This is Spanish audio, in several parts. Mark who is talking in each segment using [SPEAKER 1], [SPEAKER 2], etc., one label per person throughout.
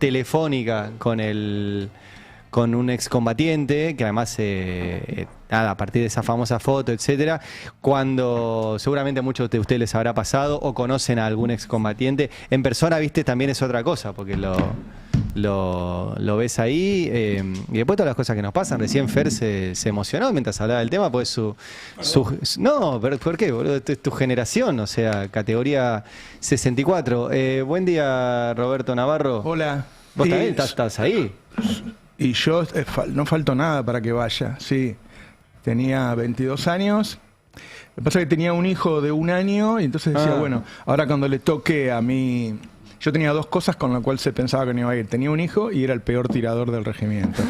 [SPEAKER 1] telefónica con un excombatiente, que además, nada, a partir de esa famosa foto, etcétera, cuando seguramente a muchos de ustedes les habrá pasado o conocen a algún excombatiente, en persona, viste, también es otra cosa, porque lo ves ahí, y después todas las cosas que nos pasan. Recién Fer se emocionó mientras hablaba del tema, pues no, pero ¿por qué, boludo? Es tu generación, o sea, categoría 64. Buen día, Roberto Navarro.
[SPEAKER 2] Hola.
[SPEAKER 1] ¿Vos también estás ahí?
[SPEAKER 2] Y yo no faltó nada para que vaya, sí. Tenía 22 años. Lo que pasa es que tenía un hijo de 1 año y entonces decía, bueno, ahora cuando le toque a mí... Yo tenía 2 cosas con las cuales se pensaba que no iba a ir. Tenía un hijo y era el peor tirador del regimiento.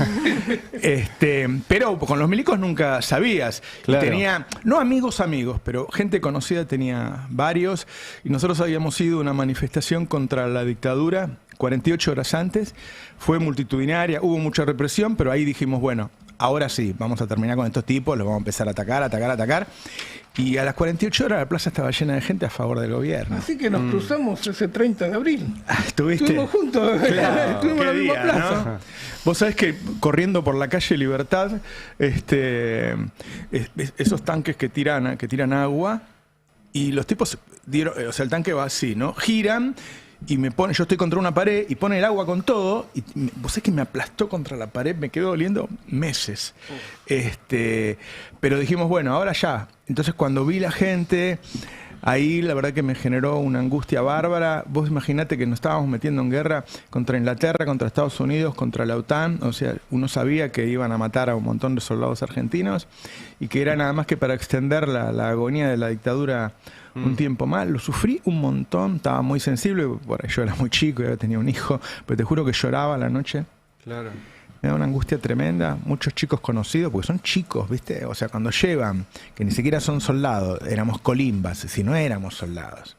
[SPEAKER 2] Pero con los milicos nunca sabías.
[SPEAKER 1] Claro.
[SPEAKER 2] Y tenía, no amigos, pero gente conocida tenía varios. Y nosotros habíamos ido a una manifestación contra la dictadura 48 horas antes. Fue multitudinaria, hubo mucha represión, pero ahí dijimos, bueno, ahora sí, vamos a terminar con estos tipos, los vamos a empezar a atacar. Y a las 48 horas la plaza estaba llena de gente a favor del gobierno.
[SPEAKER 3] Así que nos cruzamos ese 30 de abril.
[SPEAKER 2] ¿Estuviste?
[SPEAKER 3] Estuvimos juntos,
[SPEAKER 2] Claro,
[SPEAKER 3] estuvimos en la misma
[SPEAKER 2] día,
[SPEAKER 3] plaza.
[SPEAKER 2] ¿no? Vos sabés que corriendo por la calle Libertad, esos tanques que tiran agua, y los tipos dieron, o sea, el tanque va así, ¿no? Giran y me pone, yo estoy contra una pared y pone el agua con todo, y vos sabés que me aplastó contra la pared, me quedó doliendo meses. Pero dijimos, bueno, ahora ya. Entonces cuando vi la gente, ahí la verdad que me generó una angustia bárbara. Vos imaginate que nos estábamos metiendo en guerra contra Inglaterra, contra Estados Unidos, contra la OTAN. O sea, uno sabía que iban a matar a un montón de soldados argentinos y que era nada más que para extender la agonía de la dictadura un tiempo más. Lo sufrí un montón, estaba muy sensible. Bueno, yo era muy chico, ya tenía un hijo, pero te juro que lloraba a la noche.
[SPEAKER 1] Claro.
[SPEAKER 2] Me da una angustia tremenda. Muchos chicos conocidos, porque son chicos, ¿viste? O sea, cuando llevan, que ni siquiera son soldados, éramos colimbas, si no éramos soldados.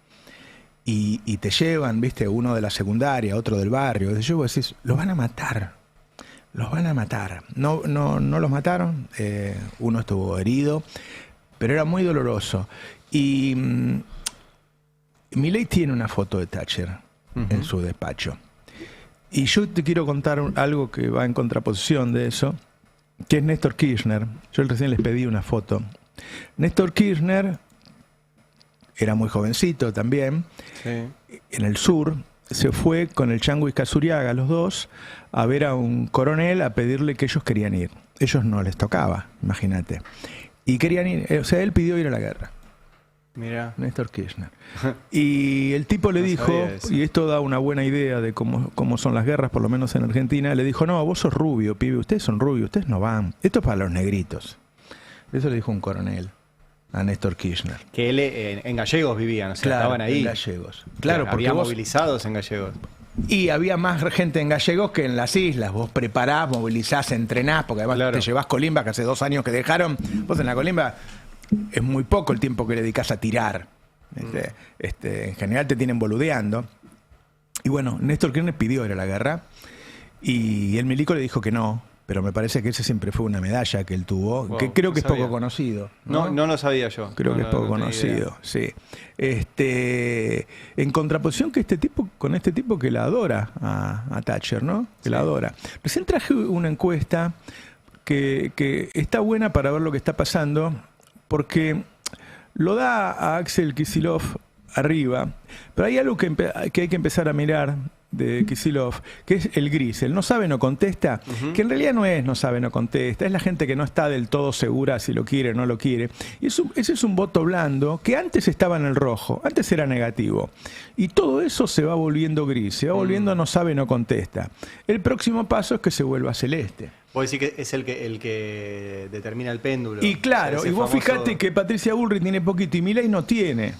[SPEAKER 2] Y te llevan, ¿viste? Uno de la secundaria, otro del barrio. Yo vos decís, los van a matar. Los van a matar. No los mataron. Uno estuvo herido, pero era muy doloroso. Y Milei tiene una foto de Thatcher en su despacho. Y yo te quiero contar algo que va en contraposición de eso, que es Néstor Kirchner. Yo recién les pedí una foto. Néstor Kirchner era muy jovencito también. Sí. En el sur se fue con el Chango y Casuriaga, los dos, a ver a un coronel a pedirle que ellos querían ir. Ellos no les tocaba, imagínate. Y querían ir, o sea, él pidió ir a la guerra.
[SPEAKER 1] Mira.
[SPEAKER 2] Néstor Kirchner. Y el tipo le dijo, y esto da una buena idea de cómo son las guerras, por lo menos en Argentina, le dijo, no, vos sos rubio, pibe, ustedes son rubios, ustedes no van. Esto es para los negritos. Eso le dijo un coronel a Néstor Kirchner.
[SPEAKER 1] Que él en Gallegos vivía, o sea,
[SPEAKER 2] claro,
[SPEAKER 1] estaban ahí.
[SPEAKER 2] En Gallegos. Claro, porque
[SPEAKER 1] había movilizados en Gallegos.
[SPEAKER 2] Y había más gente en Gallegos que en las islas. Vos preparás, movilizás, entrenás, porque además te llevás colimba, que hace 2 años que dejaron. Vos en la colimba es muy poco el tiempo que le dedicás a tirar. En general te tienen boludeando. Y bueno, Néstor Kirchner pidió ir a la guerra y el milico le dijo que no, pero me parece que ese siempre fue una medalla que él tuvo, que creo que es poco conocido.
[SPEAKER 1] No lo sabía yo.
[SPEAKER 2] Creo que es poco conocido, sí. En contraposición que con este tipo que la adora a Thatcher, ¿no? Que la adora. Recién traje una encuesta que está buena para ver lo que está pasando, porque lo da a Axel Kicillof arriba, pero hay algo que hay que empezar a mirar de Kicillof, que es el gris. El no sabe, no contesta, que en realidad no es no sabe, no contesta, es la gente que no está del todo segura si lo quiere o no lo quiere. Y ese es un voto blando que antes estaba en el rojo, antes era negativo. Y todo eso se va volviendo gris, se va volviendo no sabe, no contesta. El próximo paso es que se vuelva celeste.
[SPEAKER 1] Vos decís que es el que determina el péndulo.
[SPEAKER 2] Y claro, o sea, y vos fijate que Patricia Bullrich tiene poquito y Milei no tiene.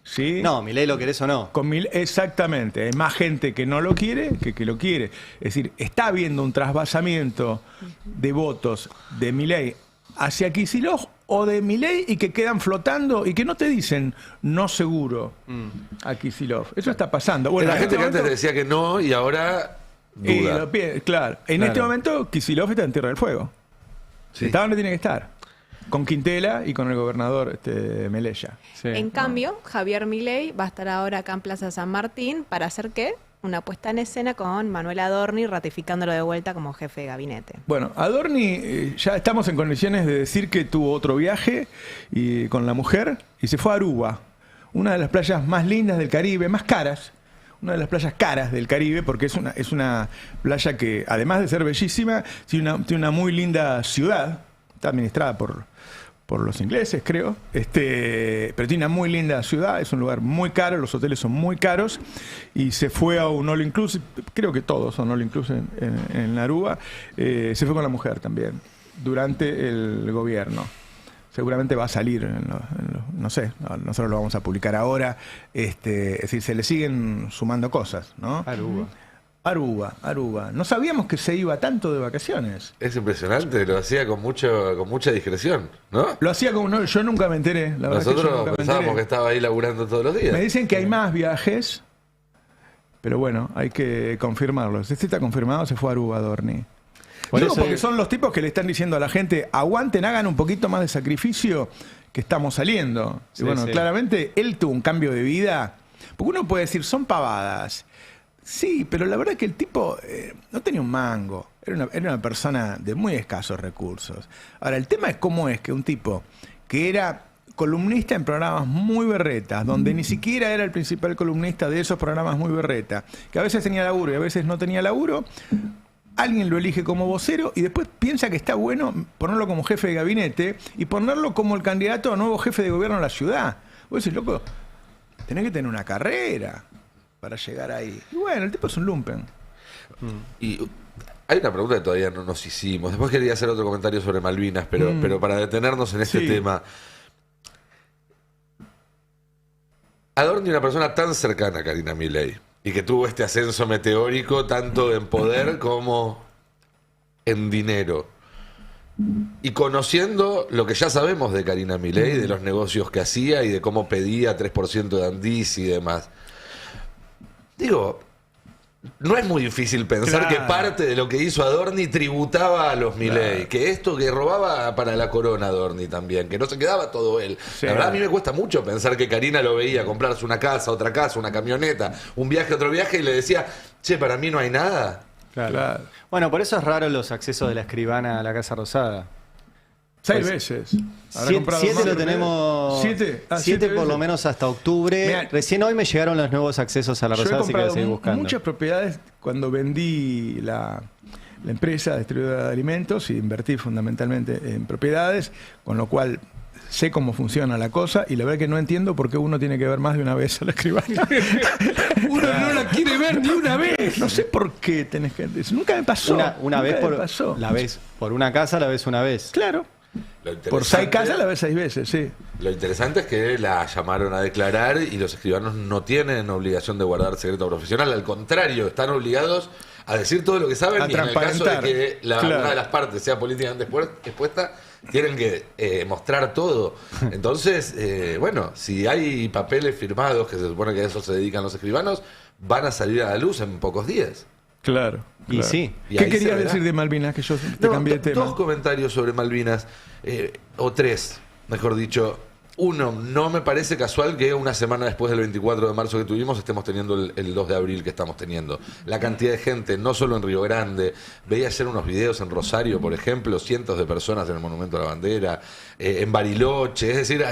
[SPEAKER 2] ¿Sí?
[SPEAKER 1] No, Milei lo querés o no.
[SPEAKER 2] Exactamente, hay más gente que no lo quiere que lo quiere. Es decir, está habiendo un trasvasamiento de votos de Milei hacia Kicillof o de Milei y que quedan flotando y que no te dicen no seguro a Kicillof. Eso está pasando. Bueno,
[SPEAKER 4] la gente que antes decía que no y ahora duda.
[SPEAKER 2] Claro, en este momento Kicillof está en Tierra del Fuego. Sí. Está donde tiene que estar. Con Quintela y con el gobernador Melella.
[SPEAKER 5] Sí. En cambio, Javier Milei va a estar ahora acá en Plaza San Martín para hacer ¿qué? una puesta en escena con Manuel Adorni ratificándolo de vuelta como jefe de gabinete.
[SPEAKER 2] Bueno, Adorni, ya estamos en condiciones de decir que tuvo otro viaje con la mujer y se fue a Aruba, una de las playas más lindas del Caribe, más caras. Una de las playas caras del Caribe, porque es una playa que, además de ser bellísima, tiene una muy linda ciudad. Está administrada por los ingleses, creo. Pero tiene una muy linda ciudad, es un lugar muy caro, los hoteles son muy caros. Y se fue a un all inclusive, creo que todos son all inclusive en Aruba. Se fue con la mujer también, durante el gobierno. Seguramente va a salir, no sé, nosotros lo vamos a publicar ahora. Es decir, se le siguen sumando cosas, ¿no? Aruba. No sabíamos que se iba tanto de vacaciones.
[SPEAKER 4] Es impresionante, lo hacía con mucha discreción, ¿no?
[SPEAKER 2] Lo hacía como yo nunca me enteré. La verdad
[SPEAKER 4] Nosotros
[SPEAKER 2] es que yo nunca
[SPEAKER 4] pensábamos que estaba ahí laburando todos los días.
[SPEAKER 2] Me dicen que hay más viajes, pero bueno, hay que confirmarlo. Si está confirmado, se fue a Aruba, Adorni. Digo, porque son los tipos que le están diciendo a la gente, aguanten, hagan un poquito más de sacrificio, que estamos saliendo.
[SPEAKER 1] Sí,
[SPEAKER 2] y bueno,
[SPEAKER 1] sí.
[SPEAKER 2] Claramente él tuvo un cambio de vida, porque uno puede decir, son pavadas. Sí, pero la verdad es que el tipo no tenía un mango, era una persona de muy escasos recursos. Ahora, el tema es cómo es que un tipo que era columnista en programas muy berretas, donde ni siquiera era el principal columnista de esos programas muy berretas, que a veces tenía laburo y a veces no tenía laburo, alguien lo elige como vocero y después piensa que está bueno ponerlo como jefe de gabinete y ponerlo como el candidato a nuevo jefe de gobierno en la ciudad. Vos decís, loco, tenés que tener una carrera para llegar ahí. Y bueno, el tipo es un lumpen.
[SPEAKER 4] Y hay una pregunta que todavía no nos hicimos. Después quería hacer otro comentario sobre Malvinas, pero para detenernos en este tema. Adorni, una persona tan cercana a Karina Milei, y que tuvo este ascenso meteórico tanto en poder como en dinero. Y conociendo lo que ya sabemos de Karina Milei, de los negocios que hacía y de cómo pedía 3% de Andis y demás. Digo, no es muy difícil pensar que parte de lo que hizo Adorni tributaba a los Milei, que esto que robaba para la corona Adorni también, que no se quedaba todo él.
[SPEAKER 2] Sí.
[SPEAKER 4] La verdad a mí me cuesta mucho pensar que Karina lo veía comprarse una casa, otra casa, una camioneta, un viaje, otro viaje y le decía, che, para mí no hay nada.
[SPEAKER 2] Claro.
[SPEAKER 1] Bueno, por eso es raro los accesos de la escribana a la Casa Rosada.
[SPEAKER 2] 6 veces. Habrá
[SPEAKER 1] 7
[SPEAKER 2] comprado más
[SPEAKER 1] lo
[SPEAKER 2] que
[SPEAKER 1] tenemos.
[SPEAKER 2] 7.
[SPEAKER 1] 7 por lo menos hasta octubre.
[SPEAKER 2] Mirá,
[SPEAKER 1] Recién hoy me llegaron los nuevos accesos a la
[SPEAKER 2] Yo he
[SPEAKER 1] Rosada, así que voy a
[SPEAKER 2] comprado
[SPEAKER 1] seguir buscando.
[SPEAKER 2] muchas propiedades cuando vendí la empresa distribuidora de alimentos y invertí fundamentalmente en propiedades, con lo cual sé cómo funciona la cosa y la verdad que no entiendo por qué uno tiene que ver más de una vez a la escribana.
[SPEAKER 3] Uno no la quiere ver ni una vez.
[SPEAKER 2] No sé por qué tenés que... Nunca me pasó.
[SPEAKER 1] Una vez
[SPEAKER 2] Nunca me pasó.
[SPEAKER 1] la vez por una casa, la ves una vez.
[SPEAKER 2] Claro.
[SPEAKER 4] Lo
[SPEAKER 2] Por 6
[SPEAKER 4] interesante-
[SPEAKER 2] casas la ves 6 veces, sí.
[SPEAKER 4] Lo interesante es que la llamaron a declarar y los escribanos no tienen obligación de guardar secreto profesional, al contrario, están obligados a decir todo lo que saben
[SPEAKER 2] A
[SPEAKER 4] y en el caso de
[SPEAKER 2] transparentar.
[SPEAKER 4] que
[SPEAKER 2] Claro.
[SPEAKER 4] una de las partes sea políticamente expuesta, tienen que mostrar todo. Entonces, bueno, si hay papeles firmados, que se supone que a eso se dedican los escribanos, van a salir a la luz en pocos días.
[SPEAKER 2] Claro.
[SPEAKER 1] Y
[SPEAKER 2] claro.
[SPEAKER 1] sí.
[SPEAKER 4] Y
[SPEAKER 2] ¿Qué
[SPEAKER 4] ahí se
[SPEAKER 2] querías
[SPEAKER 4] verá.
[SPEAKER 2] decir de Malvinas? Que yo te cambié de tema.
[SPEAKER 4] 2 comentarios sobre Malvinas, o 3, mejor dicho. Uno, no me parece casual que una semana después del 24 de marzo que tuvimos estemos teniendo el 2 de abril que estamos teniendo. La cantidad de gente, no solo en Río Grande, veía ayer unos videos en Rosario, por ejemplo, cientos de personas en el Monumento a la Bandera, en Bariloche, es decir,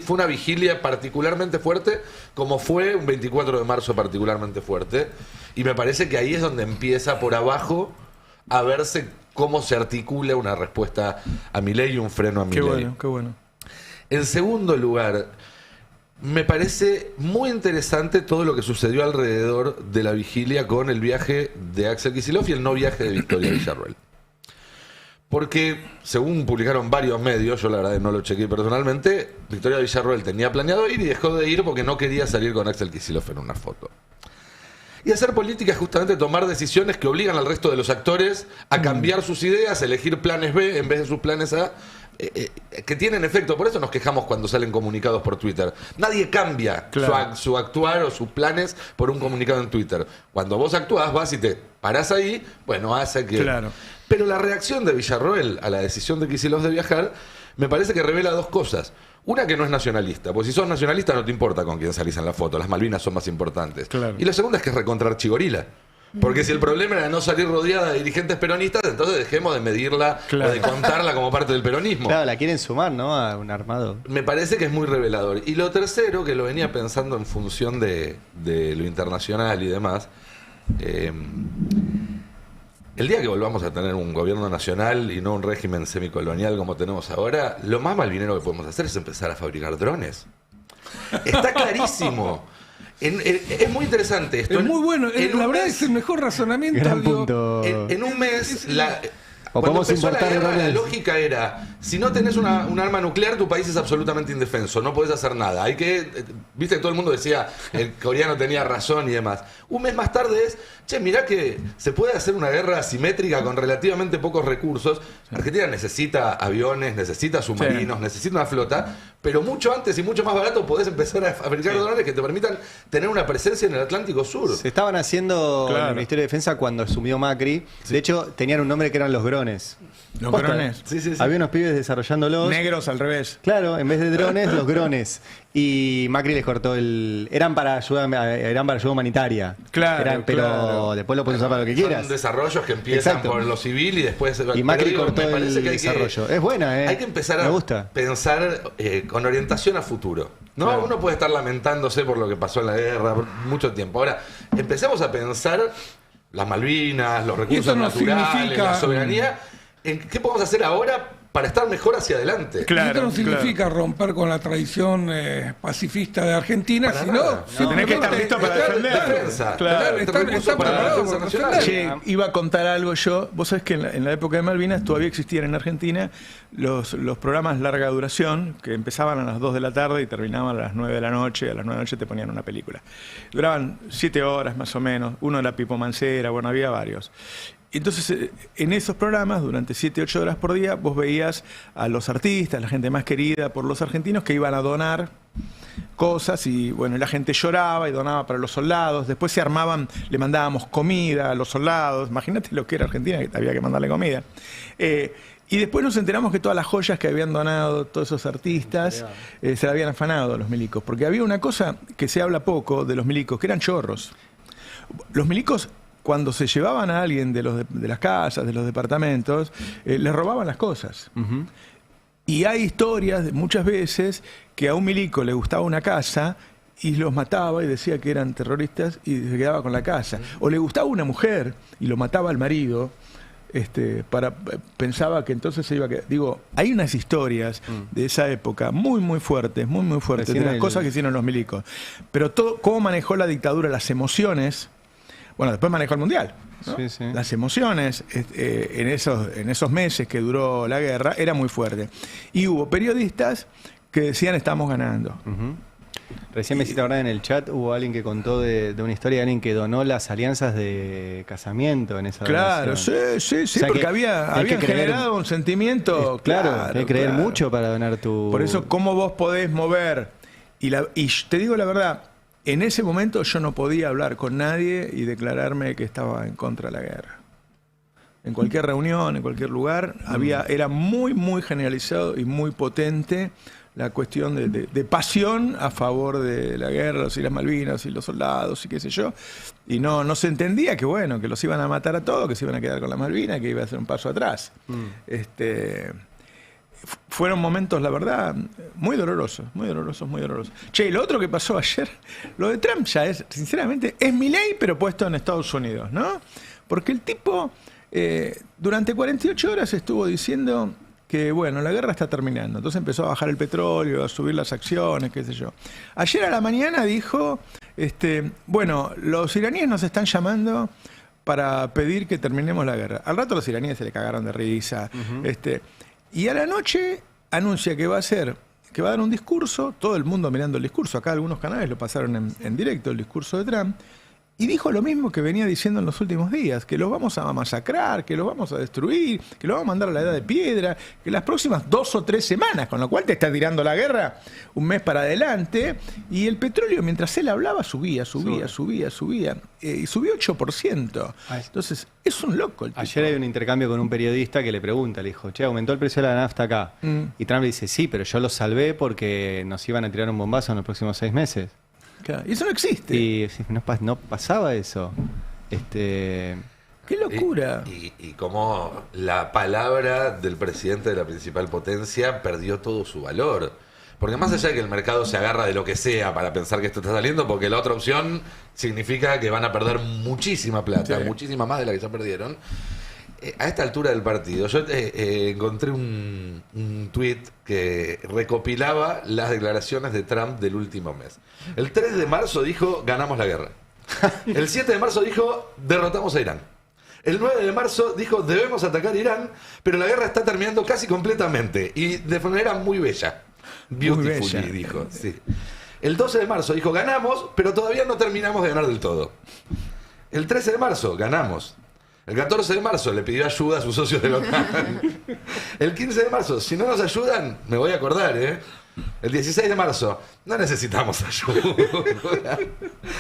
[SPEAKER 4] fue una vigilia particularmente fuerte, como fue un 24 de marzo particularmente fuerte, y me parece que ahí es donde empieza por abajo a verse cómo se articula una respuesta a Milei y un freno a
[SPEAKER 2] Qué
[SPEAKER 4] Milei.
[SPEAKER 2] bueno, qué bueno.
[SPEAKER 4] En segundo lugar, me parece muy interesante todo lo que sucedió alrededor de la vigilia con el viaje de Axel Kicillof y el no viaje de Victoria Villarroel. Porque, según publicaron varios medios, yo la verdad no lo chequeé personalmente, Victoria Villarroel tenía planeado ir y dejó de ir porque no quería salir con Axel Kicillof en una foto. Y hacer política es justamente tomar decisiones que obligan al resto de los actores a cambiar sus ideas, a elegir planes B en vez de sus planes A, que tienen efecto. Por eso nos quejamos cuando salen comunicados por Twitter. Nadie cambia
[SPEAKER 2] Claro.
[SPEAKER 4] su actuar o sus planes por un comunicado en Twitter. Cuando vos actuás, vas y te parás ahí, bueno, hace que...
[SPEAKER 2] Claro.
[SPEAKER 4] Pero la reacción de Villarroel a la decisión de Kicillof de viajar me parece que revela 2 cosas. Una que no es nacionalista, porque si sos nacionalista no te importa con quién salís en la foto, las Malvinas son más importantes.
[SPEAKER 2] Claro.
[SPEAKER 4] Y la segunda es que es recontra archigorila. Porque si el problema era no salir rodeada de dirigentes peronistas, entonces dejemos de medirla
[SPEAKER 2] Claro.
[SPEAKER 4] o de contarla como parte del peronismo.
[SPEAKER 1] Claro, la quieren sumar, ¿no? A un armado.
[SPEAKER 4] Me parece que es muy revelador. Y lo tercero, que lo venía pensando en función de lo internacional y demás, el día que volvamos a tener un gobierno nacional y no un régimen semicolonial como tenemos ahora, lo más malvinero que podemos hacer es empezar a fabricar drones. Está clarísimo. Es muy interesante esto.
[SPEAKER 3] Es muy bueno.
[SPEAKER 4] En
[SPEAKER 3] La
[SPEAKER 4] un
[SPEAKER 3] verdad
[SPEAKER 4] mes-
[SPEAKER 3] es el mejor razonamiento.
[SPEAKER 1] Gran
[SPEAKER 3] digo,
[SPEAKER 1] punto.
[SPEAKER 4] en un mes,
[SPEAKER 1] O
[SPEAKER 4] cuando
[SPEAKER 1] podemos
[SPEAKER 4] empezó la
[SPEAKER 1] importar
[SPEAKER 4] guerra, la
[SPEAKER 1] drones.
[SPEAKER 4] lógica era, si no tenés un arma nuclear, tu país es absolutamente indefenso, no podés hacer nada. Hay que, viste que todo el mundo decía, el coreano tenía razón y demás. Un mes más tarde es, che, mirá que se puede hacer una guerra asimétrica con relativamente pocos recursos. Argentina necesita aviones, necesita submarinos, necesita una flota, pero mucho antes y mucho más barato podés empezar a fabricar drones que te permitan tener una presencia en el Atlántico Sur.
[SPEAKER 1] Se estaban haciendo en el Ministerio de Defensa cuando asumió Macri. De hecho, tenían un nombre que eran los drones.
[SPEAKER 2] Los
[SPEAKER 1] Posta.
[SPEAKER 2] drones.
[SPEAKER 4] Sí, sí, sí.
[SPEAKER 1] Había unos pibes desarrollándolos.
[SPEAKER 2] Negros al revés.
[SPEAKER 1] Claro, en vez de drones, los grones. Y Macri les cortó el. Eran para ayuda humanitaria.
[SPEAKER 2] Claro,
[SPEAKER 1] Pero
[SPEAKER 2] claro.
[SPEAKER 1] después lo puedes usar para lo que
[SPEAKER 4] Son
[SPEAKER 1] quieras.
[SPEAKER 4] desarrollos que empiezan
[SPEAKER 1] Exacto.
[SPEAKER 4] por lo civil y después...
[SPEAKER 1] Y Macri
[SPEAKER 4] pero digo,
[SPEAKER 1] cortó
[SPEAKER 4] me parece
[SPEAKER 1] el
[SPEAKER 4] que hay que-
[SPEAKER 1] desarrollo. Es buena, ¿eh?
[SPEAKER 4] Hay que empezar
[SPEAKER 1] Me
[SPEAKER 4] a
[SPEAKER 1] gusta.
[SPEAKER 4] pensar con orientación a futuro. ¿No?
[SPEAKER 2] Claro.
[SPEAKER 4] Uno puede estar lamentándose por lo que pasó en la guerra por mucho tiempo. Ahora, empecemos a pensar las Malvinas, los recursos
[SPEAKER 3] eso no
[SPEAKER 4] naturales,
[SPEAKER 3] significa-
[SPEAKER 4] la soberanía. ¿En qué podemos hacer ahora para estar mejor hacia adelante?
[SPEAKER 2] Claro,
[SPEAKER 3] esto no
[SPEAKER 2] claro.
[SPEAKER 3] significa romper con la tradición pacifista de Argentina,
[SPEAKER 4] Para
[SPEAKER 3] sino
[SPEAKER 4] nada. No,
[SPEAKER 2] tenés que estar listo para defender.
[SPEAKER 4] Defensa.
[SPEAKER 2] Claro,
[SPEAKER 3] están
[SPEAKER 4] recursos para la
[SPEAKER 3] preparados
[SPEAKER 4] defensa
[SPEAKER 3] para
[SPEAKER 4] nacional.
[SPEAKER 3] defender.
[SPEAKER 2] Che, iba a contar algo yo. Vos sabés que en la época de Malvinas todavía existían en Argentina los programas larga duración que empezaban a las 2 de la tarde y terminaban a las 9 de la noche. A las 9 de la noche te ponían una película. Duraban 7 horas más o menos. Uno era Pipo Mancera, bueno, había varios. Entonces, en esos programas, durante 7, 8 horas por día, vos veías a los artistas, la gente más querida por los argentinos, que iban a donar cosas y, bueno, la gente lloraba y donaba para los soldados. Después se armaban, le mandábamos comida a los soldados. Imagínate lo que era Argentina, que había que mandarle comida. Y después nos enteramos que todas las joyas que habían donado todos esos artistas se la habían afanado a los milicos. Porque había una cosa que se habla poco de los milicos, que eran chorros. Los milicos, cuando se llevaban a alguien de las casas, de los departamentos, les robaban las cosas. Y hay historias muchas veces que a un milico le gustaba una casa y los mataba y decía que eran terroristas y se quedaba con la casa. O le gustaba una mujer y lo mataba al marido. Pensaba que entonces se iba a quedar. Digo, hay unas historias de esa época muy, muy fuertes, muy fuertes,
[SPEAKER 1] Recién
[SPEAKER 2] de las
[SPEAKER 1] el-
[SPEAKER 2] cosas que hicieron los milicos. Pero todo, cómo manejó la dictadura, las emociones. Bueno, después manejó el Mundial, ¿no?
[SPEAKER 1] Sí, sí.
[SPEAKER 2] Las emociones en esos meses que duró la guerra era muy fuerte. Y hubo periodistas que decían estamos ganando.
[SPEAKER 1] Recién me hiciste acordar en el chat, hubo alguien que contó de una historia de alguien que donó las alianzas de casamiento en esa
[SPEAKER 2] Claro,
[SPEAKER 1] donación.
[SPEAKER 2] sí,
[SPEAKER 1] O sea
[SPEAKER 2] porque
[SPEAKER 1] que
[SPEAKER 2] habían
[SPEAKER 1] hay que creer-
[SPEAKER 2] generado un sentimiento.
[SPEAKER 1] Claro, hay que creer
[SPEAKER 2] claro.
[SPEAKER 1] mucho para donar tu...
[SPEAKER 2] Por eso, ¿cómo vos podés mover? Y te digo la verdad, en ese momento yo no podía hablar con nadie y declararme que estaba en contra de la guerra. En cualquier reunión, en cualquier lugar, era muy, muy generalizado y muy potente la cuestión de pasión a favor de la guerra, y las Malvinas y los soldados y qué sé yo. Y no se entendía que, bueno, que los iban a matar a todos, que se iban a quedar con las Malvinas, que iba a ser un paso atrás. Fueron momentos, la verdad, muy dolorosos, muy dolorosos, muy dolorosos. Che, lo otro que pasó ayer, lo de Trump ya es, sinceramente, es Milei, pero puesto en Estados Unidos, ¿no? Porque el tipo, durante 48 horas estuvo diciendo que, bueno, la guerra está terminando. Entonces empezó a bajar el petróleo, a subir las acciones, qué sé yo. Ayer a la mañana dijo, bueno, los iraníes nos están llamando para pedir que terminemos la guerra. Al rato los iraníes se le cagaron de risa. Y a la noche anuncia que va a dar un discurso, todo el mundo mirando el discurso. Acá algunos canales lo pasaron en directo, el discurso de Trump. Y dijo lo mismo que venía diciendo en los últimos días, que los vamos a masacrar, que los vamos a destruir, que los vamos a mandar a la edad de piedra, que las próximas 2 o 3 semanas, con lo cual te está tirando la guerra un mes para adelante, y el petróleo, mientras él hablaba, subía, y subió 8%. Entonces, es un loco el tipo.
[SPEAKER 1] Ayer hay un intercambio con un periodista que le pregunta, le dijo, che, aumentó el precio de la nafta acá. Y Trump le dice, sí, pero yo lo salvé porque nos iban a tirar un bombazo en los próximos 6 meses.
[SPEAKER 2] Claro, y eso no existe.
[SPEAKER 1] Y no pasaba eso.
[SPEAKER 2] ¡Qué locura!
[SPEAKER 4] Y como la palabra del presidente de la principal potencia perdió todo su valor. Porque más allá de que el mercado se agarra de lo que sea para pensar que esto está saliendo, porque la otra opción significa que van a perder muchísima plata, muchísima más de la que ya perdieron. A esta altura del partido, yo encontré un tuit que recopilaba las declaraciones de Trump del último mes. El 3 de marzo dijo, ganamos la guerra. El 7 de marzo dijo, derrotamos a Irán. El 9 de marzo dijo, debemos atacar a Irán, pero la guerra está terminando casi completamente. Y de manera muy bella. Beautifully, dijo. Sí. El 12 de marzo dijo, ganamos, pero todavía no terminamos de ganar del todo. El 13 de marzo, ganamos. El 14 de marzo le pidió ayuda a sus socios de la OTAN. El 15 de marzo, si no nos ayudan, me voy a acordar, ¿eh? El 16 de marzo, no necesitamos ayuda.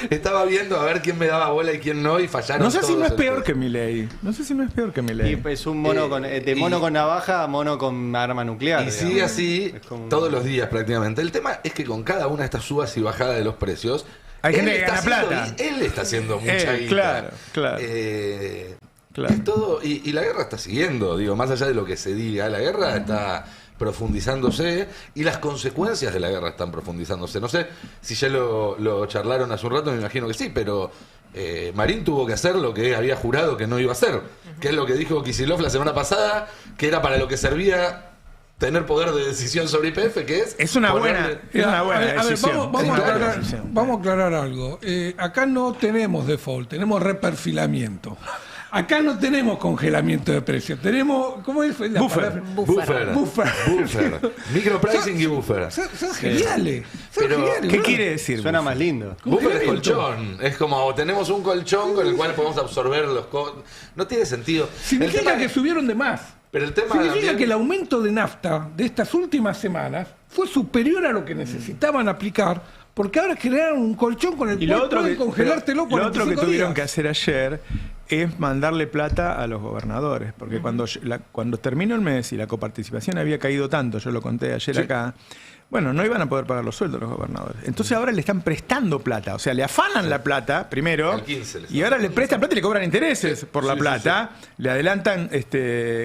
[SPEAKER 4] Estaba viendo a ver quién me daba bola y quién no, y fallaron
[SPEAKER 2] No sé
[SPEAKER 4] todos.
[SPEAKER 2] si no es peor que Milei.
[SPEAKER 1] Y es un mono mono con navaja a mono con arma nuclear.
[SPEAKER 4] Y sigue así
[SPEAKER 1] como...
[SPEAKER 4] todos los días prácticamente. El tema es que con cada una de estas subas y bajadas de los precios,
[SPEAKER 2] hay gente que gana plata.
[SPEAKER 4] Él está haciendo mucha guita.
[SPEAKER 2] Claro.
[SPEAKER 4] Es todo, y la guerra está siguiendo, digo, más allá de lo que se diga, la guerra está profundizándose y las consecuencias de la guerra están profundizándose. No sé si ya lo charlaron hace un rato, me imagino que sí, pero Marín tuvo que hacer lo que había jurado que no iba a hacer, que es lo que dijo Kicillof la semana pasada, que era para lo que servía tener poder de decisión sobre YPF, que es
[SPEAKER 2] una buena decisión.
[SPEAKER 3] Vamos a aclarar algo. Acá no tenemos default, tenemos reperfilamiento. Acá no tenemos congelamiento de precios, tenemos, ¿cómo es?
[SPEAKER 2] Buffer.
[SPEAKER 4] Micropricing y buffer.
[SPEAKER 3] Son geniales.
[SPEAKER 4] Pero,
[SPEAKER 2] ¿qué quiere decir?
[SPEAKER 1] Suena más lindo.
[SPEAKER 4] Buffer es colchón. Es como tenemos un colchón con el cual podemos absorber los costos. No tiene sentido.
[SPEAKER 3] Significa que subieron de más.
[SPEAKER 4] Pero el tema
[SPEAKER 3] significa
[SPEAKER 4] también...
[SPEAKER 3] que el aumento de nafta de estas últimas semanas fue superior a lo que necesitaban aplicar, porque ahora crearon un colchón con el cual pueden congelártelo por 45 días.
[SPEAKER 2] Lo otro que tuvieron que hacer ayer es mandarle plata a los gobernadores, porque cuando terminó el mes y la coparticipación había caído tanto, yo lo conté ayer acá, bueno, no iban a poder pagar los sueldos los gobernadores. Entonces ahora le están prestando plata, o sea, le afanan la plata primero, y ahora le prestan plata y le cobran intereses por la plata, le adelantan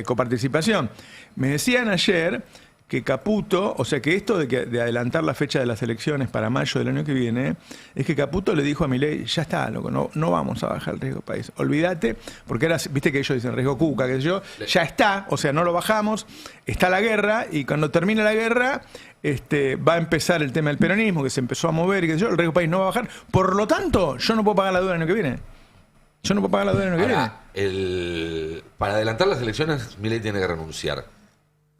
[SPEAKER 2] coparticipación. Me decían ayer que Caputo, o sea que esto de adelantar la fecha de las elecciones para mayo del año que viene, es que Caputo le dijo a Milei, ya está, loco, no vamos a bajar el riesgo país. Olvídate, porque ahora, viste que ellos dicen riesgo cuca, qué sé yo, ya está, o sea, no lo bajamos, está la guerra, y cuando termine la guerra, va a empezar el tema del peronismo, que se empezó a mover, y qué sé yo, el riesgo país no va a bajar. Por lo tanto, yo no puedo pagar la deuda el año que viene.
[SPEAKER 4] Para adelantar las elecciones, Milei tiene que renunciar.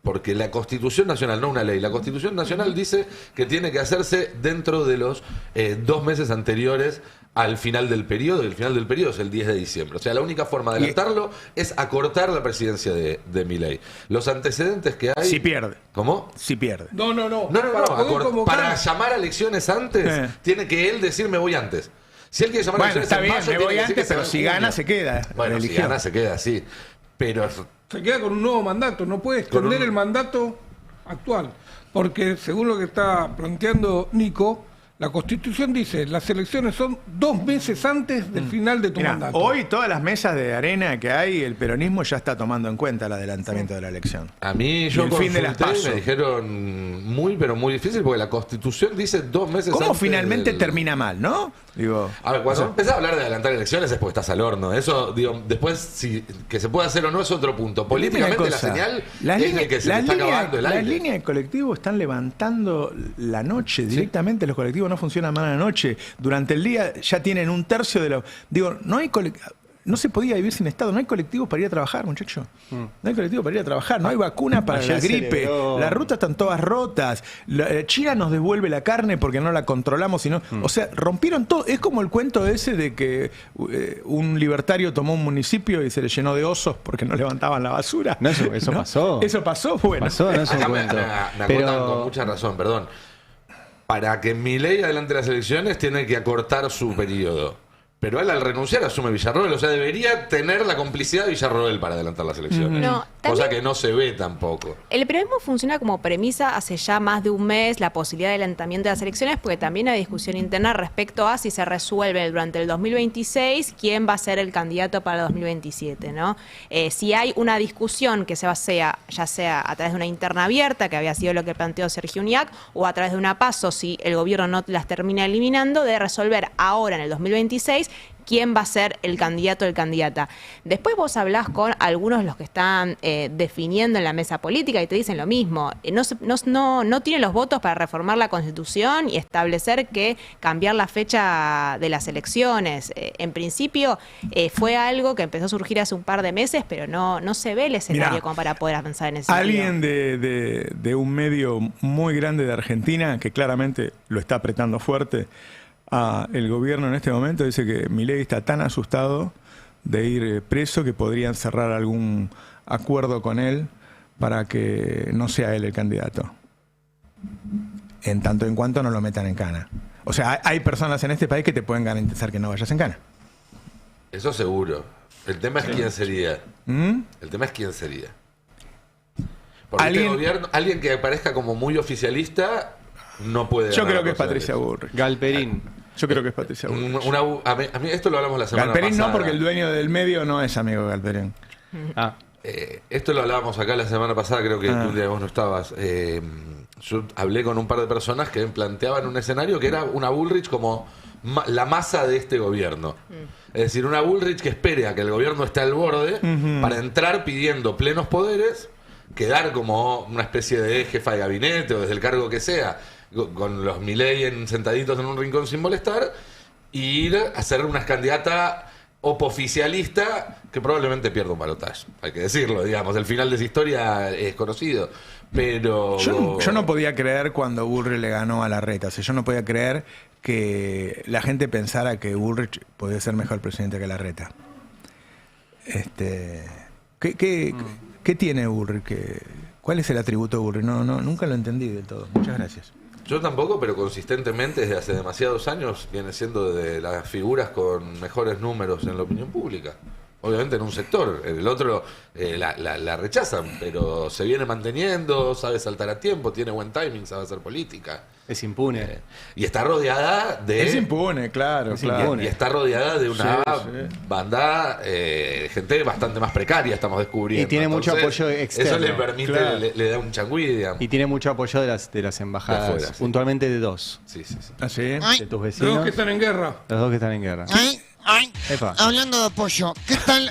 [SPEAKER 4] Porque la Constitución Nacional, no una ley, la Constitución Nacional dice que tiene que hacerse dentro de los 2 meses anteriores al final del periodo, y el final del periodo es el 10 de diciembre. O sea, la única forma de adelantarlo es acortar la presidencia de Milei. Los antecedentes que hay...
[SPEAKER 2] Si pierde.
[SPEAKER 4] ¿Cómo?
[SPEAKER 2] Si pierde.
[SPEAKER 3] No.
[SPEAKER 4] Para llamar a elecciones antes, tiene que él decir me voy antes. Si él quiere llamar a elecciones
[SPEAKER 2] está bien,
[SPEAKER 4] en mayo,
[SPEAKER 2] me voy antes, pero si gana, se queda.
[SPEAKER 4] Bueno, si gana, se queda, sí. Pero...
[SPEAKER 3] se queda con un nuevo mandato, no puede extender el mandato actual, porque según lo que está planteando Nico, la Constitución dice, las elecciones son 2 meses antes del final de tu mandato.
[SPEAKER 2] Hoy todas las mesas de arena que hay, el peronismo ya está tomando en cuenta el adelantamiento de la elección.
[SPEAKER 4] A mí
[SPEAKER 2] el fin de las PASO.
[SPEAKER 4] Me dijeron pero muy difícil, porque la Constitución dice 2 meses antes.
[SPEAKER 2] ¿Cómo finalmente termina mal, no? Digo,
[SPEAKER 4] a ver, cuando empezás a hablar de adelantar elecciones es porque estás al horno. Eso, digo, después, si que se puede hacer o no es otro punto. Políticamente la señal es de que se le está acabando el aire.
[SPEAKER 2] Las líneas de colectivo están levantando la noche. Directamente los colectivos no funcionan mal a la noche. Durante el día ya tienen 1/3 de los... Digo, no hay no se podía vivir sin Estado. No hay colectivos para ir a trabajar, muchacho. No hay colectivos para ir a trabajar. No hay vacuna para
[SPEAKER 1] Ayer
[SPEAKER 2] la gripe.
[SPEAKER 1] celebró-
[SPEAKER 2] Las rutas están todas rotas. China nos devuelve la carne porque no la controlamos. Sino, o sea, rompieron todo. Es como el cuento ese de que un libertario tomó un municipio y se le llenó de osos porque no levantaban la basura.
[SPEAKER 1] No, eso pasó.
[SPEAKER 2] Eso pasó, bueno.
[SPEAKER 1] Pasó, no es un
[SPEAKER 4] Acá
[SPEAKER 1] cuento.
[SPEAKER 4] me
[SPEAKER 1] Pero-
[SPEAKER 4] acotan con mucha razón, perdón. Para que Milei adelante las elecciones tiene que acortar su periodo. Pero él al renunciar asume Villarroel, o sea, debería tener la complicidad de Villarroel para adelantar las elecciones.
[SPEAKER 5] No,
[SPEAKER 4] Cosa
[SPEAKER 5] también-
[SPEAKER 4] que no se ve tampoco.
[SPEAKER 5] El peronismo funciona como premisa hace ya más de un mes la posibilidad de adelantamiento de las elecciones, porque también hay discusión interna respecto a si se resuelve durante el 2026 quién va a ser el candidato para el 2027, ¿no? Si hay una discusión que ya sea a través de una interna abierta, que había sido lo que planteó Sergio Uñac, o a través de una PASO, si el gobierno no las termina eliminando, de resolver ahora en el 2026 quién va a ser el candidato o el candidata. Después vos hablás con algunos de los que están definiendo en la mesa política y te dicen lo mismo. No tienen los votos para reformar la Constitución y establecer que cambiar la fecha de las elecciones. En principio fue algo que empezó a surgir hace un par de meses, pero no se ve el escenario
[SPEAKER 2] Mirá,
[SPEAKER 5] como para poder avanzar en ese sentido.
[SPEAKER 2] Alguien de un medio muy grande de Argentina, que claramente lo está apretando fuerte, el gobierno en este momento dice que Milei está tan asustado de ir preso que podrían cerrar algún acuerdo con él para que no sea él el candidato. En tanto en cuanto no lo metan en cana. O sea, hay personas en este país que te pueden garantizar que no vayas en cana.
[SPEAKER 4] Eso seguro. El tema es quién sería.
[SPEAKER 2] ¿Mm?
[SPEAKER 4] El tema es quién sería. Porque
[SPEAKER 2] Alguien-
[SPEAKER 4] este gobierno, alguien que parezca como muy oficialista no puede
[SPEAKER 2] Yo
[SPEAKER 4] ganar
[SPEAKER 2] creo que es
[SPEAKER 4] las
[SPEAKER 2] Patricia
[SPEAKER 4] elecciones.
[SPEAKER 2] Bullrich.
[SPEAKER 1] Galperín.
[SPEAKER 2] Yo creo que es Patricia Bullrich.
[SPEAKER 4] A mí esto lo hablamos la semana
[SPEAKER 2] Galperín
[SPEAKER 4] pasada.
[SPEAKER 2] no, porque el dueño del medio no es amigo de Galperín.
[SPEAKER 1] Ah,
[SPEAKER 4] Esto lo hablábamos acá la semana pasada, creo que un día vos no estabas. Yo hablé con un par de personas que planteaban un escenario que era una Bullrich como la masa de este gobierno. Es decir, una Bullrich que espere a que el gobierno esté al borde para entrar pidiendo plenos poderes, quedar como una especie de jefa de gabinete o desde el cargo que sea, con los Milei sentaditos en un rincón sin molestar, e ir a ser una candidata opoficialista que probablemente pierda un balotaje. Hay que decirlo, digamos. El final de esa historia es conocido. Pero
[SPEAKER 2] Yo no podía creer cuando Bullrich le ganó a Larreta. O sea, yo no podía creer que la gente pensara que Bullrich podía ser mejor presidente que Larreta. ¿Qué tiene Bullrich? ¿Cuál es el atributo de Bullrich? Nunca lo entendí del todo. Muchas gracias.
[SPEAKER 4] Yo tampoco, pero consistentemente desde hace demasiados años viene siendo de las figuras con mejores números en la opinión pública. Obviamente en un sector, en el otro la rechazan, pero se viene manteniendo, sabe saltar a tiempo, tiene buen timing, sabe hacer política.
[SPEAKER 1] es impune.
[SPEAKER 4] Y está rodeada de...
[SPEAKER 2] Es impune, claro,
[SPEAKER 1] Es
[SPEAKER 2] claro.
[SPEAKER 1] impune.
[SPEAKER 4] Y está rodeada de una
[SPEAKER 2] Sí.
[SPEAKER 4] banda, gente bastante más precaria, estamos descubriendo.
[SPEAKER 1] Y tiene mucho
[SPEAKER 4] Entonces,
[SPEAKER 1] apoyo externo.
[SPEAKER 4] Eso le permite,
[SPEAKER 2] Claro.
[SPEAKER 4] le da un changüí, digamos.
[SPEAKER 1] Y tiene mucho apoyo de las embajadas,
[SPEAKER 4] De afuera, sí.
[SPEAKER 1] puntualmente de dos.
[SPEAKER 4] Sí, sí, sí.
[SPEAKER 2] ¿Ah, sí?
[SPEAKER 1] De tus
[SPEAKER 3] Los
[SPEAKER 1] vecinos.
[SPEAKER 3] que están en guerra.
[SPEAKER 1] Los dos que están en guerra. Epa.
[SPEAKER 6] Hablando de apoyo, ¿qué tal?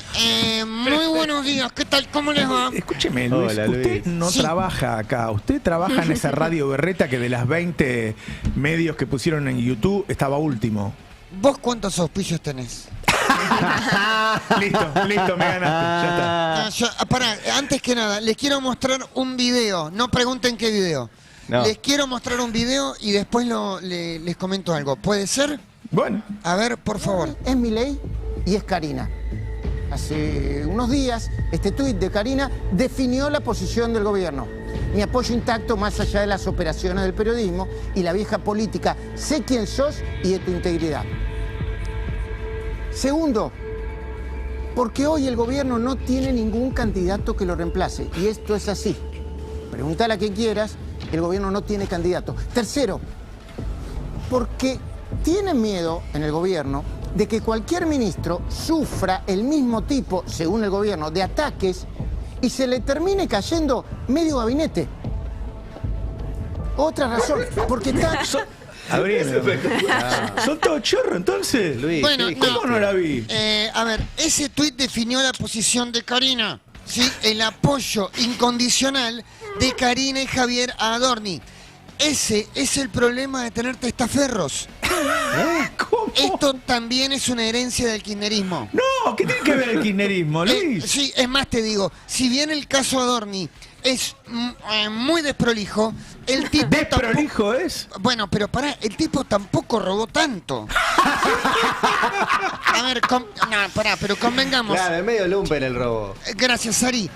[SPEAKER 6] Muy buenos días, ¿qué tal? ¿Cómo les va?
[SPEAKER 2] Escúcheme, Luis,
[SPEAKER 1] Hola,
[SPEAKER 2] usted
[SPEAKER 1] Luis.
[SPEAKER 2] no
[SPEAKER 6] Sí.
[SPEAKER 2] trabaja acá. Usted trabaja en esa radio berreta que de las 20 medios que pusieron en YouTube estaba último.
[SPEAKER 6] ¿Vos cuántos auspicios tenés?
[SPEAKER 2] Listo, me ganaste. Ya está.
[SPEAKER 6] Ah, pará, antes que nada, les quiero mostrar un video. No pregunten qué video.
[SPEAKER 1] No.
[SPEAKER 6] Les quiero mostrar un video y después les comento algo. ¿Puede ser?
[SPEAKER 2] Bueno,
[SPEAKER 6] A ver, por favor.
[SPEAKER 7] Es Milei y es Karina. Hace unos días, este tuit de Karina definió la posición del gobierno. Mi apoyo intacto más allá de las operaciones del periodismo y la vieja política. Sé quién sos y de tu integridad. Segundo, porque hoy el gobierno no tiene ningún candidato que lo reemplace. Y esto es así. Pregúntale a quien quieras, el gobierno no tiene candidato. Tercero, porque tienen miedo en el gobierno de que cualquier ministro sufra el mismo tipo, según el gobierno, de ataques y se le termine cayendo medio gabinete. Otra razón, porque está...
[SPEAKER 2] son todos chorros entonces.
[SPEAKER 1] Luis,
[SPEAKER 6] Bueno,
[SPEAKER 1] ¿qué
[SPEAKER 6] no.
[SPEAKER 2] ¿Cómo no la vi?
[SPEAKER 6] A ver, ese tuit definió la posición de Karina. ¿Sí? El apoyo incondicional de Karina y Javier a Adorni. Ese es el problema de tener testaferros.
[SPEAKER 2] ¿Cómo?
[SPEAKER 6] Esto también es una herencia del kirchnerismo.
[SPEAKER 2] No, ¿qué tiene que ver el kirchnerismo, Luis?
[SPEAKER 6] Sí, es más te digo, si bien el caso Adorni es muy desprolijo, el tipo
[SPEAKER 2] ¿Desprolijo es?
[SPEAKER 6] Bueno, pero pará, el tipo tampoco robó tanto. A ver, pero convengamos.
[SPEAKER 1] Claro, es medio lumpen el robo.
[SPEAKER 6] Gracias, Ari.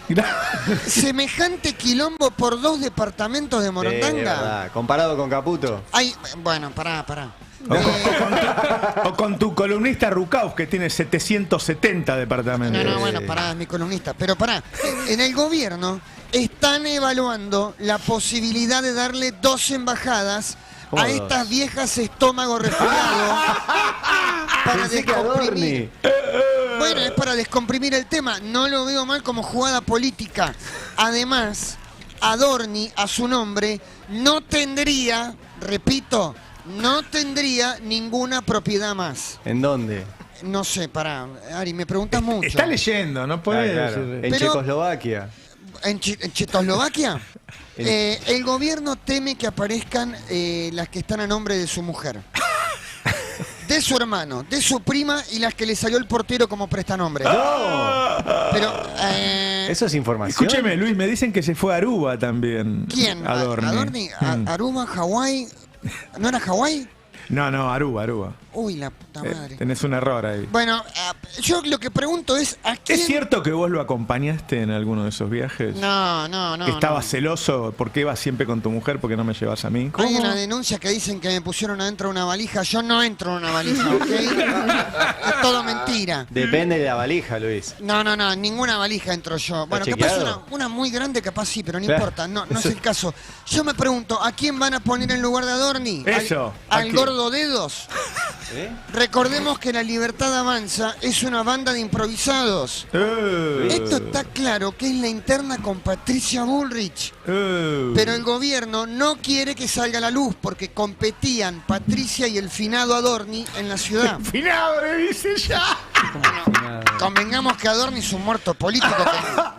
[SPEAKER 6] Semejante quilombo por 2 departamentos de
[SPEAKER 1] Sí,
[SPEAKER 6] Morondanga.
[SPEAKER 1] verdad. Comparado con Caputo.
[SPEAKER 6] Ay, bueno, pará.
[SPEAKER 2] O con tu columnista Rucaus, que tiene 770 departamentos.
[SPEAKER 6] No, bueno, pará, es mi columnista. Pero pará, en el gobierno están evaluando la posibilidad de darle 2 embajadas
[SPEAKER 1] ¿Cómo
[SPEAKER 6] a
[SPEAKER 1] dos?
[SPEAKER 6] estas viejas estómago resfriado para
[SPEAKER 1] Pensé que
[SPEAKER 6] descomprimir.
[SPEAKER 1] Adorni.
[SPEAKER 6] Bueno, es para descomprimir el tema. No lo veo mal como jugada política. Además, Adorni, a su nombre, no tendría, repito, no tendría ninguna propiedad más.
[SPEAKER 1] ¿En dónde?
[SPEAKER 6] No sé, pará, Ari, me preguntas mucho.
[SPEAKER 2] Está leyendo, no puede.
[SPEAKER 1] Claro. En
[SPEAKER 6] Pero-
[SPEAKER 1] Checoslovaquia.
[SPEAKER 6] ¿En Checoslovaquia? El gobierno teme que aparezcan las que están a nombre de su mujer. De su hermano, de su prima y las que le salió el portero como prestanombre. Pero,
[SPEAKER 1] Eso es información.
[SPEAKER 2] Escúcheme, Luis, me dicen que se fue a Aruba también.
[SPEAKER 6] ¿quién?
[SPEAKER 2] Adorni.
[SPEAKER 6] Aruba, Hawái. ¿No era Hawái?
[SPEAKER 2] No, Aruba.
[SPEAKER 6] Uy, la puta madre.
[SPEAKER 2] Tenés un error ahí.
[SPEAKER 6] Bueno, yo lo que pregunto es, ¿a quién?
[SPEAKER 2] ¿Es cierto que vos lo acompañaste en alguno de esos viajes?
[SPEAKER 6] No.
[SPEAKER 2] Que estabas celoso porque ibas siempre con tu mujer porque no me llevas a mí.
[SPEAKER 6] Hay una denuncia que dicen que me pusieron adentro de una valija. Yo no entro en una valija, ¿ok? Es todo mentira.
[SPEAKER 1] Depende de la valija, Luis.
[SPEAKER 6] No, ninguna valija entro yo. Bueno, capaz
[SPEAKER 1] chequeado?
[SPEAKER 6] una muy grande, capaz sí, pero no
[SPEAKER 1] Claro.
[SPEAKER 6] importa, no es el caso. Yo me pregunto, ¿a quién van a poner en lugar de Adorni?
[SPEAKER 2] Eso, ¿a
[SPEAKER 6] ¿Al
[SPEAKER 2] quién?
[SPEAKER 6] gordo Dedos? Recordemos que La Libertad Avanza es una banda de improvisados. Esto está claro que es la interna con Patricia Bullrich. Pero el gobierno no quiere que salga a la luz porque competían Patricia y el finado Adorni en la ciudad.
[SPEAKER 2] ¡Finado, dice ya!
[SPEAKER 6] Convengamos que Adorni es un muerto político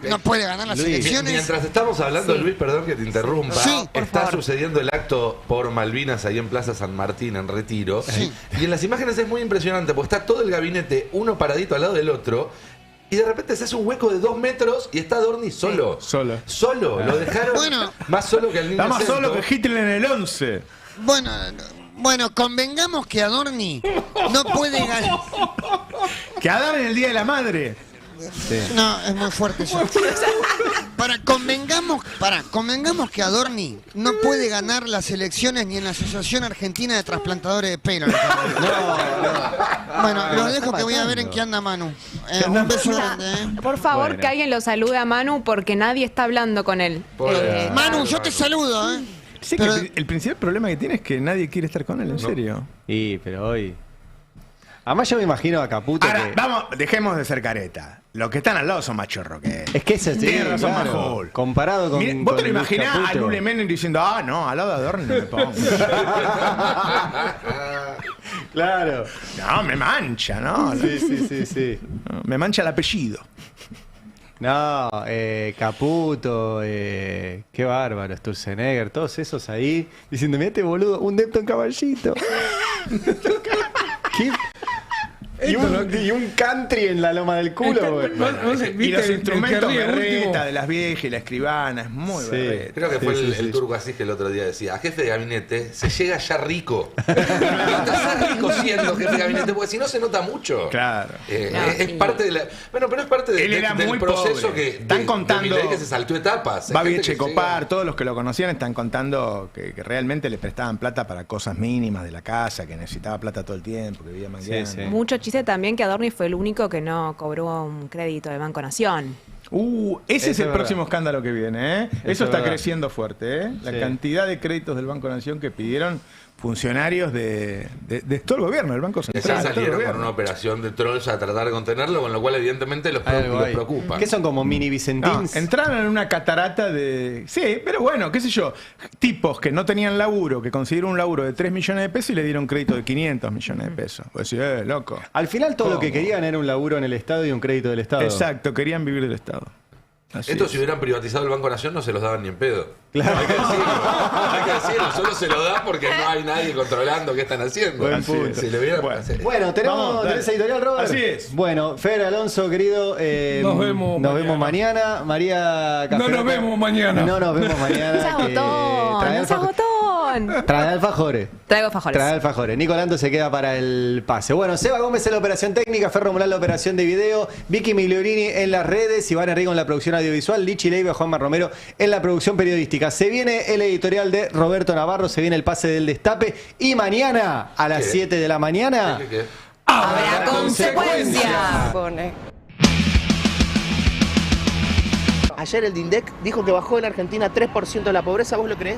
[SPEAKER 6] que no puede ganar las
[SPEAKER 1] Luis,
[SPEAKER 6] elecciones.
[SPEAKER 4] Mientras estamos hablando, Luis, perdón que te interrumpa,
[SPEAKER 6] Sí, por
[SPEAKER 4] está
[SPEAKER 6] favor.
[SPEAKER 4] sucediendo el acto por Malvinas ahí en Plaza San Martín, en Retiro.
[SPEAKER 6] Sí.
[SPEAKER 4] Y en las imágenes es muy impresionante, porque está todo el gabinete, uno paradito al lado del otro, y de repente se hace un hueco de 2 metros y está Adorni solo.
[SPEAKER 2] Solo.
[SPEAKER 4] Lo dejaron
[SPEAKER 6] Bueno.
[SPEAKER 4] más solo que al niño
[SPEAKER 2] Está más
[SPEAKER 4] Cento.
[SPEAKER 2] solo que Hitler en el 11.
[SPEAKER 6] Bueno, convengamos que Adorni no puede ganar.
[SPEAKER 2] Que Adán en el Día de la Madre.
[SPEAKER 6] No, es muy fuerte eso. Convengamos que Adorni no puede ganar las elecciones ni en la Asociación Argentina de Trasplantadores de Pelo. Bueno, los dejo que voy a ver en qué anda Manu. Un beso grande,
[SPEAKER 5] Por favor,
[SPEAKER 1] Bueno.
[SPEAKER 5] que alguien lo salude a Manu porque nadie está hablando con él.
[SPEAKER 6] Manu, yo te saludo,
[SPEAKER 2] Sí,
[SPEAKER 6] Pero-
[SPEAKER 2] que el principal problema que tiene es que nadie quiere estar con él, en serio.
[SPEAKER 1] Y, pero hoy. Además, yo me imagino a Caputo
[SPEAKER 2] Ahora,
[SPEAKER 1] que.
[SPEAKER 2] vamos, dejemos de ser careta. Los que están al lado son más chorros que él.
[SPEAKER 1] Es que ese
[SPEAKER 2] Tiene razón,
[SPEAKER 1] claro,
[SPEAKER 2] Majul.
[SPEAKER 1] comparado con.
[SPEAKER 2] Miren, vos
[SPEAKER 1] con
[SPEAKER 2] te lo
[SPEAKER 1] Luis
[SPEAKER 2] imaginás a
[SPEAKER 1] Caputo.
[SPEAKER 2] Lule Menem diciendo, no, al lado de Adorni no me pongo.
[SPEAKER 1] Claro.
[SPEAKER 2] No, me mancha, ¿no?
[SPEAKER 1] Sí.
[SPEAKER 2] No, me mancha el apellido.
[SPEAKER 1] No, Caputo, qué bárbaro, Sturzenegger, todos esos ahí diciendo, mira este boludo, un Depton caballito. ¿Qué? Y un country en la loma del culo, güey.
[SPEAKER 3] No sé,
[SPEAKER 2] Y
[SPEAKER 3] viste,
[SPEAKER 2] los
[SPEAKER 3] el
[SPEAKER 2] instrumentos
[SPEAKER 3] que ríe
[SPEAKER 2] berreta
[SPEAKER 3] último.
[SPEAKER 2] de las viejas y la escribana, es muy
[SPEAKER 1] Sí.
[SPEAKER 2] berreta.
[SPEAKER 4] Creo que fue
[SPEAKER 1] Sí,
[SPEAKER 4] el
[SPEAKER 1] sí.
[SPEAKER 4] turco así que el otro día decía, a jefe de gabinete se llega ya rico. Estás rico siendo jefe de gabinete, porque si no se nota mucho.
[SPEAKER 2] Claro.
[SPEAKER 4] Es parte de la. Bueno, pero es parte
[SPEAKER 2] Él era
[SPEAKER 4] del
[SPEAKER 2] muy
[SPEAKER 4] proceso
[SPEAKER 2] pobre.
[SPEAKER 4] que.
[SPEAKER 2] Están contando-
[SPEAKER 4] de Milei que se saltó etapas. Hay
[SPEAKER 2] Babi
[SPEAKER 4] gente que
[SPEAKER 2] Echecopar,
[SPEAKER 4] llega-
[SPEAKER 2] todos los que lo conocían están contando que realmente le prestaban plata para cosas mínimas de la casa, que necesitaba plata todo el tiempo, que vivía mangueando.
[SPEAKER 1] Sí.
[SPEAKER 5] Mucho chiste también que Adorni fue el único que no cobró un crédito de Banco Nación.
[SPEAKER 2] Ese es
[SPEAKER 1] Eso
[SPEAKER 2] el
[SPEAKER 1] es
[SPEAKER 2] próximo escándalo que viene, ¿eh? Eso
[SPEAKER 1] es
[SPEAKER 2] está
[SPEAKER 1] verdad.
[SPEAKER 2] creciendo fuerte, ¿eh? La
[SPEAKER 1] Sí.
[SPEAKER 2] cantidad de créditos del Banco Nación que pidieron funcionarios de todo el gobierno, del Banco
[SPEAKER 4] Que
[SPEAKER 2] Central.
[SPEAKER 4] ya
[SPEAKER 2] de todo el
[SPEAKER 4] salieron con
[SPEAKER 2] gobierno.
[SPEAKER 4] una operación de trolls a tratar de contenerlo, con lo cual evidentemente los
[SPEAKER 1] Hay algo ahí.
[SPEAKER 4] preocupa.
[SPEAKER 1] ¿Qué son como mini
[SPEAKER 2] No,
[SPEAKER 1] Vicentins?
[SPEAKER 2] entraron en una catarata de... Sí, pero bueno, qué sé yo. Tipos que no tenían laburo, que consiguieron un laburo de 3 millones de pesos y le dieron crédito de 500 millones de pesos. Pues decís, loco.
[SPEAKER 1] Al final todo lo que
[SPEAKER 2] ¿Cómo?
[SPEAKER 1] querían era un laburo en el Estado y un crédito del Estado.
[SPEAKER 2] Exacto, querían vivir del Estado.
[SPEAKER 4] Esto si hubieran privatizado el Banco Nación no se los daban ni en pedo.
[SPEAKER 1] Claro.
[SPEAKER 4] Hay que decirlo, solo se lo dan porque no hay nadie controlando qué están haciendo.
[SPEAKER 1] Buen punto.
[SPEAKER 4] Si le hubieran-
[SPEAKER 1] Bueno, ¿tenés editorial, Robert?
[SPEAKER 2] Así es.
[SPEAKER 1] Bueno, Fer Alonso, querido,
[SPEAKER 3] Nos vemos
[SPEAKER 1] mañana. María
[SPEAKER 3] No nos vemos mañana.
[SPEAKER 1] No nos vemos mañana.
[SPEAKER 5] ¡No seas botón!
[SPEAKER 1] Trae alfajores.
[SPEAKER 5] Traigo alfajores.
[SPEAKER 1] Trae alfajores. Nicolando se queda para el pase. Bueno, Seba Gómez en la operación técnica, Ferro Mulán en la operación de video, Vicky Migliorini en las redes, Iván Enrico en la producción audiovisual, Lichi Leiva, Juanma Romero en la producción periodística. Se viene el editorial de Roberto Navarro, se viene el pase del destape y mañana a las 7 de la mañana
[SPEAKER 4] ¿Qué?
[SPEAKER 5] Habrá consecuencia.
[SPEAKER 8] Ayer el DINDEC dijo que bajó en Argentina 3% la pobreza, ¿vos lo creés?